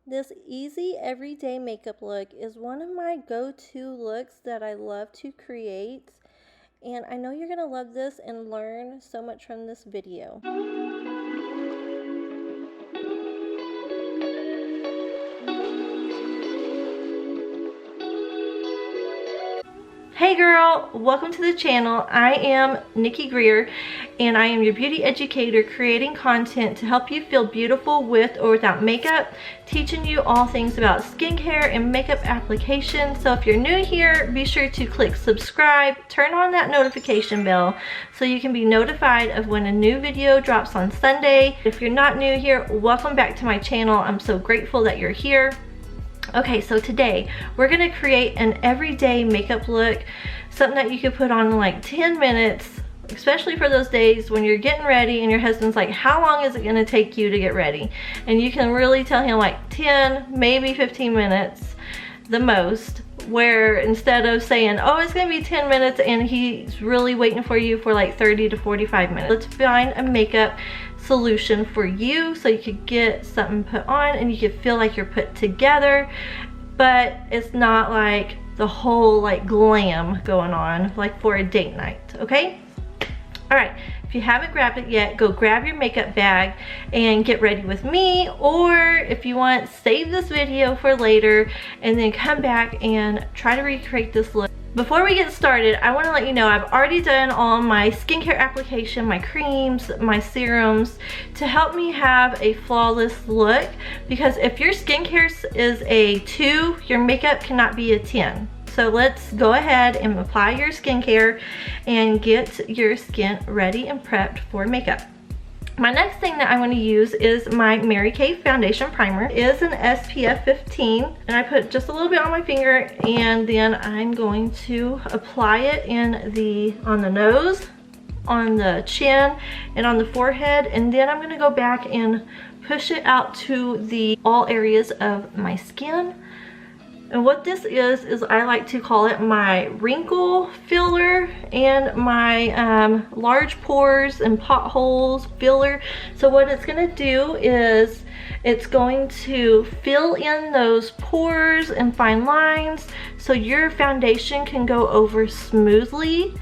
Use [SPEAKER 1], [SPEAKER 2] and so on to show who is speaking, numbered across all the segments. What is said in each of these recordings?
[SPEAKER 1] This easy everyday makeup look is one of my go-to looks that I love to create, and I know you're going to love this and learn so much from this video. Hey girl, welcome to the channel. I am Nikki Greer and I am your beauty educator creating content to help you feel beautiful with or without makeup, teaching you all things about skincare and makeup application. So if you're new here, be sure to click subscribe, turn on that notification bell so you can be notified of when a new video drops on Sunday. If you're not new here, welcome back to my channel. I'm so grateful that you're here. Okay, so today we're gonna create an everyday makeup look, something that you could put on in like 10 minutes, especially for those days when you're getting ready and your husband's like, how long is it gonna take you to get ready? And you can really tell him like 10, maybe 15 minutes, the most, where instead of saying, oh, it's gonna be 10 minutes and he's really waiting for you for like 30 to 45 minutes. Let's find a makeup solution for you so you could get something put on and you could feel like you're put together, but it's not like the whole like glam going on like for a date night. Okay, all right, if you haven't grabbed it yet, go grab your makeup bag and get ready with me, or if you want, save this video for later and then come back and try to recreate this look. Before we get started, I want to let you know I've already done all my skincare application, my creams, my serums to help me have a flawless look, because if your skincare is a 2, your makeup cannot be a 10. So let's go ahead and apply your skincare and get your skin ready and prepped for makeup. My next thing that I want to use is my Mary Kay foundation primer. It is an SPF 15, and I put just a little bit on my finger, and then I'm going to apply it on the nose, on the chin, and on the forehead, and then I'm going to go back and push it out to all areas of my skin. And what this is I like to call it my wrinkle filler and my large pores and potholes filler. So what it's going to do is it's going to fill in those pores and fine lines so your foundation can go over smoothly,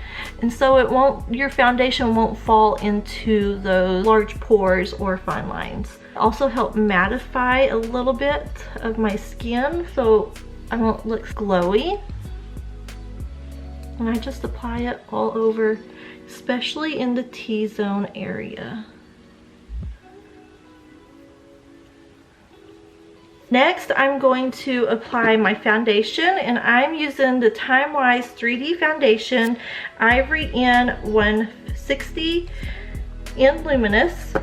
[SPEAKER 1] and so your foundation won't fall into those large pores or fine lines. Also help mattify a little bit of my skin so I won't look glowy. And I just apply it all over, especially in the T-zone area. Next, I'm going to apply my foundation, and I'm using the Time Wise 3D foundation, Ivory in 160 in Luminous.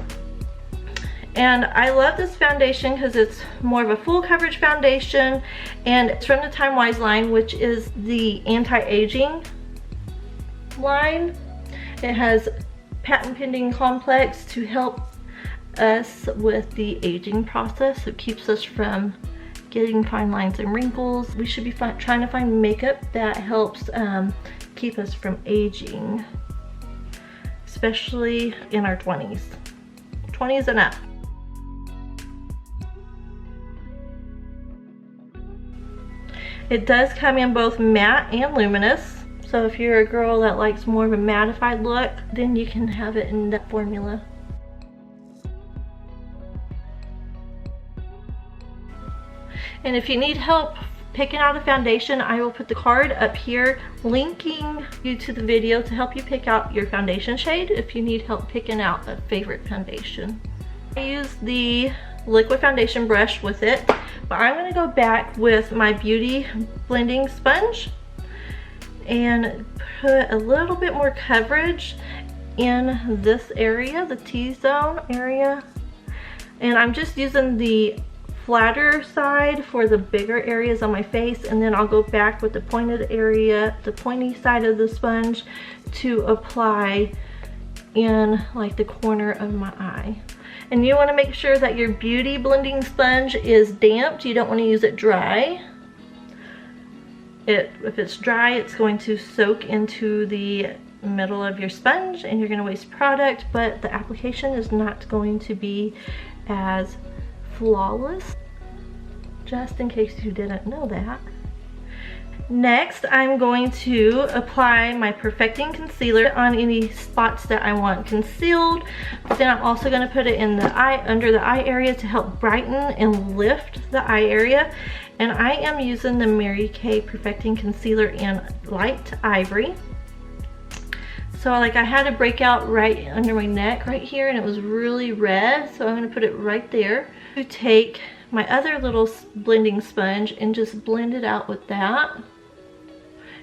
[SPEAKER 1] And I love this foundation because it's more of a full coverage foundation, and it's from the Time Wise line, which is the anti-aging line. It has patent pending complex to help us with the aging process. It keeps us from getting fine lines and wrinkles. We should be trying to find makeup that helps keep us from aging, especially in our 20s and up. It does come in both matte and luminous, so if you're a girl that likes more of a mattified look, then you can have it in that formula. And if you need help picking out a foundation, I will put the card up here linking you to the video to help you pick out your foundation shade if you need help picking out a favorite foundation. I use the liquid foundation brush with it, but I'm going to go back with my beauty blending sponge and put a little bit more coverage in this area, the T-zone area. And I'm just using the flatter side for the bigger areas on my face, and then I'll go back with the pointed area, the pointy side of the sponge, to apply in like the corner of my eye. And you want to make sure that your beauty blending sponge is damp. You don't want to use it dry. If it's dry, it's going to soak into the middle of your sponge and you're going to waste product, but the application is not going to be as flawless. just in case you didn't know that. Next, I'm going to apply my Perfecting Concealer on any spots that I want concealed. But then I'm also going to put it in the eye, under the eye area, to help brighten and lift the eye area. And I am using the Mary Kay Perfecting Concealer in Light Ivory. So like I had a breakout right under my neck right here, and it was really red. So I'm going to put it right there. To take my other little blending sponge and just blend it out with that.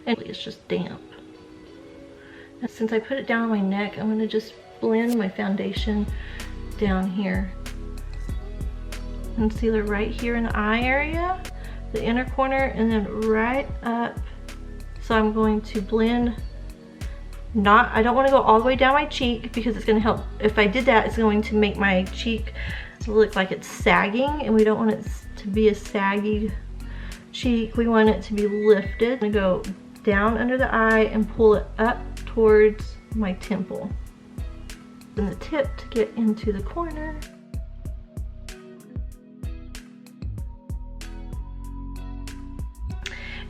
[SPEAKER 1] And it's just damp. And since I put it down on my neck, I'm going to just blend my foundation down here. Concealer right here in the eye area, the inner corner, and then right up. So I'm going to blend, I don't want to go all the way down my cheek, because it's going to help. If I did that, it's going to make my cheek look like it's sagging, and we don't want it to be a saggy cheek. We want it to be lifted. I'm going to go down under the eye and pull it up towards my temple, and the tip to get into the corner.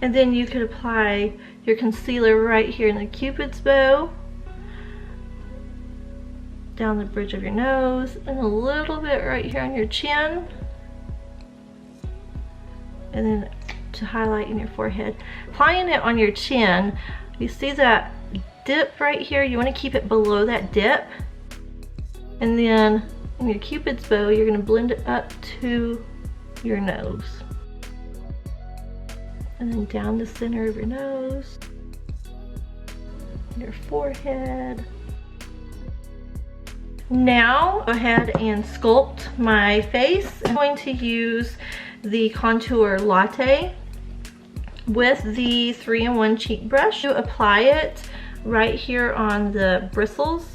[SPEAKER 1] And then you could apply your concealer right here in the Cupid's bow, down the bridge of your nose, and a little bit right here on your chin, and then to highlight in your forehead. Applying it on your chin, you see that dip right here? You want to keep it below that dip. And then in your Cupid's bow, you're going to blend it up to your nose. And then down the center of your nose, your forehead. Now, go ahead and sculpt my face. I'm going to use the Contour Latte with the 3-in-1 cheek brush to apply it right here on the bristles,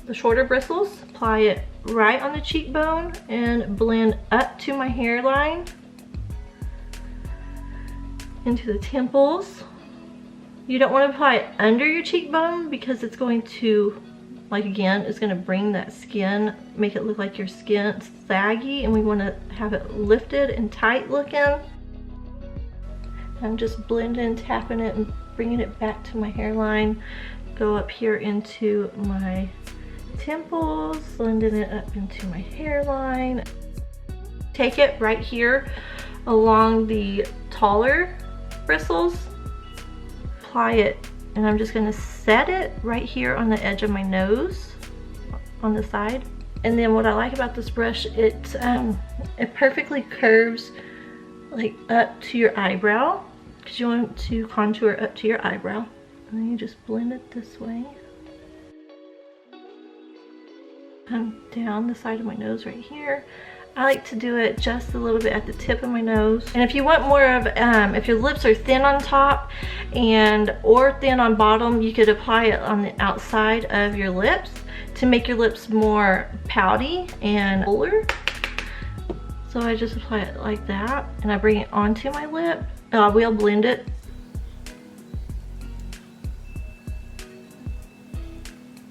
[SPEAKER 1] the shorter bristles. Apply it right on the cheekbone and blend up to my hairline, into the temples. You don't want to apply it under your cheekbone, because it's going to, like again, it's going to bring that skin, make it look like your skin's saggy, and we want to have it lifted and tight looking. I'm just blending, tapping it, and bringing it back to my hairline. Go up here into my temples, blending it up into my hairline. Take it right here along the taller bristles, apply it, and I'm just going to set it right here on the edge of my nose on the side. And then what I like about this brush, it perfectly curves like up to your eyebrow, because you want to contour up to your eyebrow. And then you just blend it this way. And down the side of my nose right here. I like to do it just a little bit at the tip of my nose. And if you want more of, if your lips are thin on top or thin on bottom, you could apply it on the outside of your lips to make your lips more pouty and fuller. So I just apply it like that, and I bring it onto my lip. I will blend it.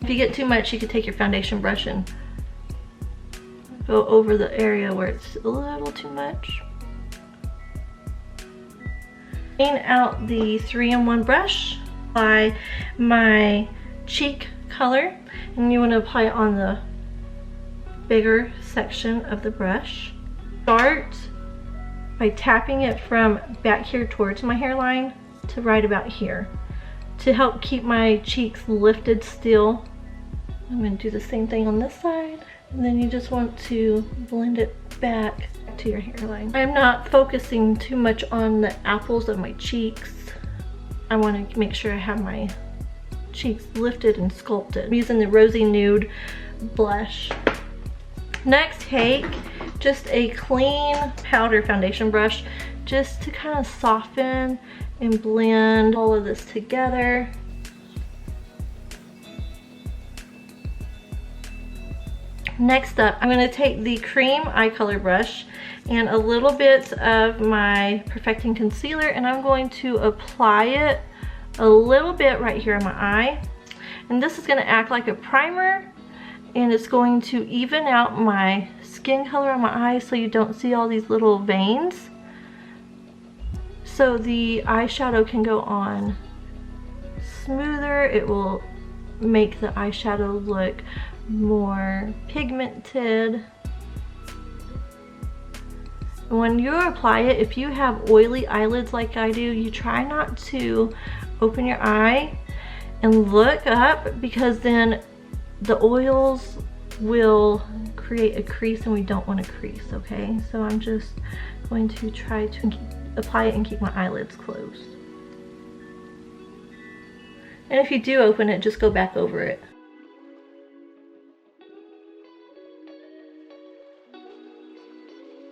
[SPEAKER 1] If you get too much, you could take your foundation brush and go over the area where it's a little too much. Clean out the 3-in-1 brush. Apply my cheek color, and you want to apply it on the bigger section of the brush. Start by tapping it from back here towards my hairline to right about here to help keep my cheeks lifted still. I'm going to do the same thing on this side, and then you just want to blend it back to your hairline. I'm not focusing too much on the apples of my cheeks. I want to make sure I have my cheeks lifted and sculpted. I'm using the Rosy Nude blush. Next, take just a clean powder foundation brush just to kind of soften and blend all of this together. Next up, I'm going to take the cream eye color brush and a little bit of my Perfecting Concealer, and I'm going to apply it a little bit right here on my eye. And this is going to act like a primer, and it's going to even out my skin color on my eyes so you don't see all these little veins. so the eyeshadow can go on smoother. It will make the eyeshadow look more pigmented. When you apply it, if you have oily eyelids like I do, you try not to open your eye and look up, because then the oils will create a crease and we don't want a crease, okay? So I'm just going to try to apply it and keep my eyelids closed. And if you do open it, just go back over it.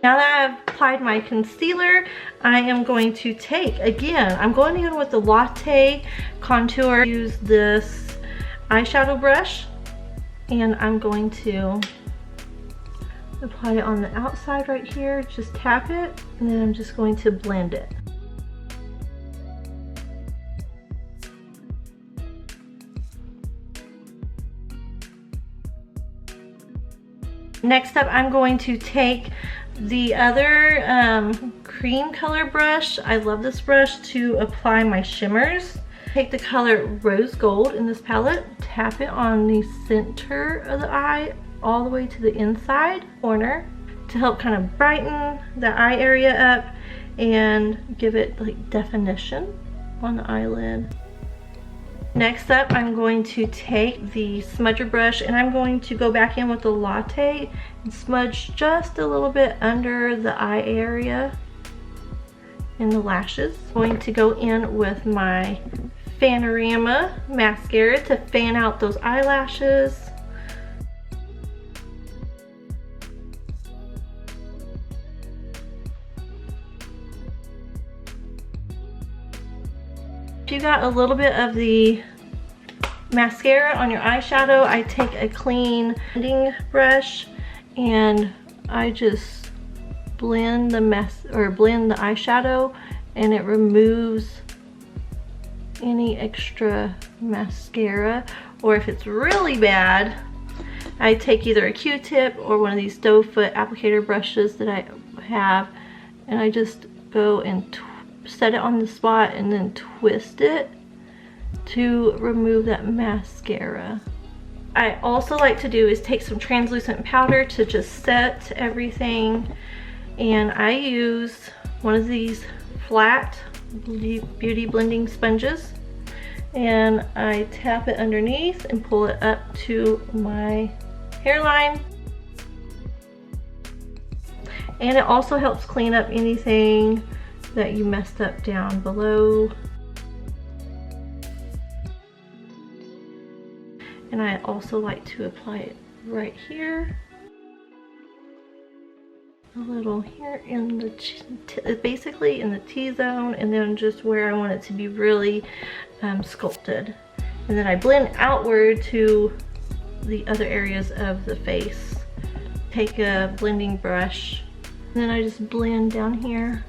[SPEAKER 1] Now that I've applied my concealer, I am going to take, again, I'm going in with the Latte Contour. Use this eyeshadow brush, and I'm going to apply it on the outside right here. Just tap it, and then I'm just going to blend it. Next up, I'm going to take the other cream color brush. I love this brush to apply my shimmers. Take the color Rose Gold in this palette, tap it on the center of the eye all the way to the inside corner to help kind of brighten the eye area up and give it like definition on the eyelid. Next up, I'm going to take the smudger brush and I'm going to go back in with the Latte and smudge just a little bit under the eye area and the lashes. I'm going to go in with my Fanorama mascara to fan out those eyelashes. If you got a little bit of the mascara on your eyeshadow, I take a clean blending brush and I just blend the eyeshadow, and it removes any extra mascara. Or if it's really bad, I take either a Q-tip or one of these doe foot applicator brushes that I have, and I just go and set it on the spot and then twist it to remove that mascara. I also like to do is take some translucent powder to just set everything, and I use one of these flat beauty blending sponges, and I tap it underneath and pull it up to my hairline. And it also helps clean up anything that you messed up down below. And I also like to apply it right here, a little here in the basically in the T-zone, and then just where I want it to be really sculpted. And then I blend outward to the other areas of the face. Take a blending brush, and then I just blend down here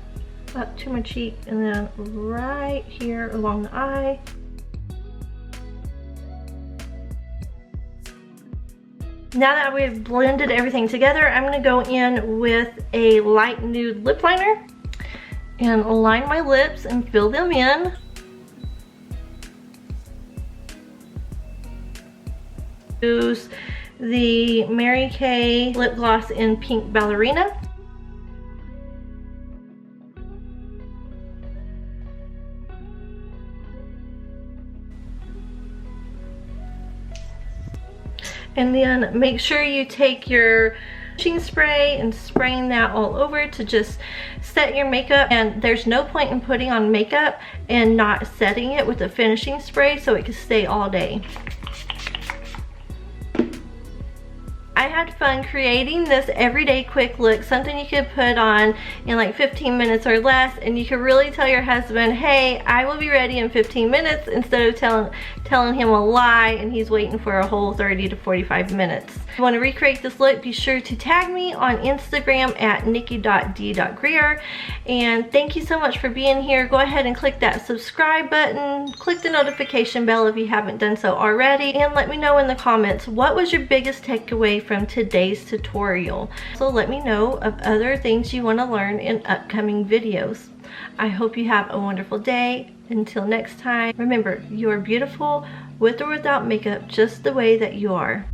[SPEAKER 1] up to my cheek, and then right here along the eye. Now that we've blended everything together, I'm going to go in with a light nude lip liner and line my lips and fill them in. Use the Mary Kay lip gloss in Pink Ballerina. And then make sure you take your finishing spray and spraying that all over to just set your makeup. And there's no point in putting on makeup and not setting it with a finishing spray so it can stay all day. I had fun creating this everyday quick look, something you could put on in like 15 minutes or less, and you could really tell your husband, hey, I will be ready in 15 minutes, instead of telling him a lie and he's waiting for a whole 30 to 45 minutes. If you want to recreate this look, be sure to tag me on Instagram at nikki.d.greer. And thank you so much for being here. Go ahead and click that subscribe button, click the notification bell if you haven't done so already, and let me know in the comments, what was your biggest takeaway from today's tutorial? So let me know of other things you want to learn in upcoming videos. I hope you have a wonderful day. Until next time, remember, you are beautiful with or without makeup, just the way that you are.